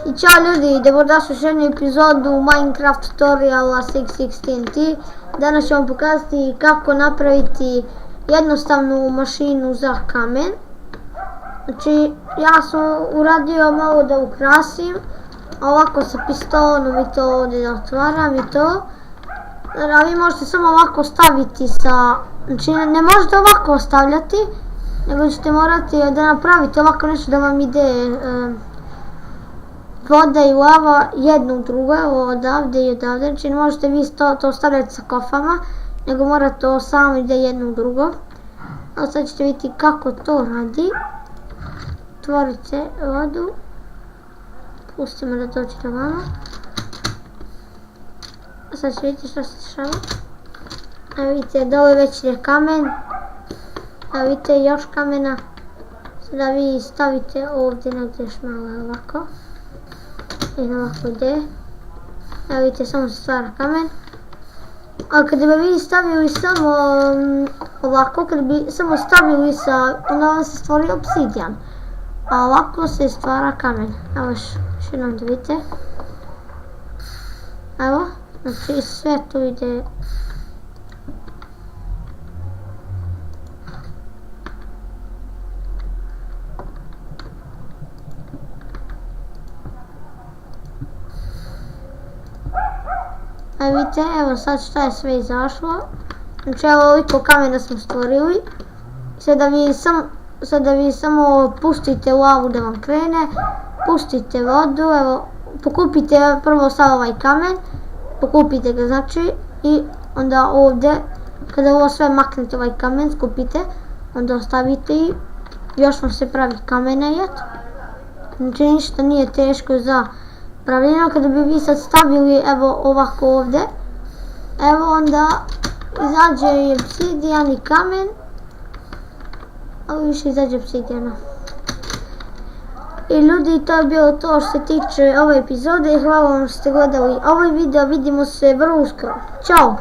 I ciao ljudi, dobrodošli u još jednu epizodu Minecraft tutoriala 616T. Danas ću vam pokazati kako napraviti jednostavnu mašinu za kamen. Znači, ja sam uradio malo da ukrasim, ovako sa pistonom i to ovdje da otvaram i to. A vi možete samo ovako staviti sa, znači ne možete ovako ostavljati, nego ćete morati da napravite ovako nešto da vam ide voda i lava jedno u drugo, evo odavde i odavde, znači ne možete vi to stavljati sa kofama, nego morate to samo ide jedno u drugo. A sad ćete vidjeti kako to radi. Otvorite vodu, pustimo da dođe do vama. A sad ćete vidjeti što se dešava. Evo vidite, dole već ide kamen. Evo vidite još kamena. Sada vi stavite ovdje negdje još malo ovako. I ovako ide. Evo vidite, samo se stvara kamen. A kada bi vi stavili samo ovako, kada bi samo stavili onda vam se stvori obsidijan. A ovako se stvara kamen. Evo još jednom da vidite. Evo, znači sve tu ide. Evo vidite, evo sad šta je sve izašlo. Znači evo ovoliko kamena smo stvorili. Sada vi samo pustite lavu da vam krene. Pustite vodu, evo pokupite prvo sav ovaj kamen. Pokupite ga znači i onda ovdje kada ovo sve maknete ovaj kamen skupite. Onda ostavite i još vam se pravi kamenajet. Znači ništa nije teško za pravljeno. Kada bi vi sad stavili evo ovako ovdje, evo onda izađe i obsidijan i kamen, ali više izađe obsidijana. I ljudi, to je bilo to što se tiče ove epizode i hvala vam što ste gledali ovaj video, vidimo se vrlo uskoro. Ćao!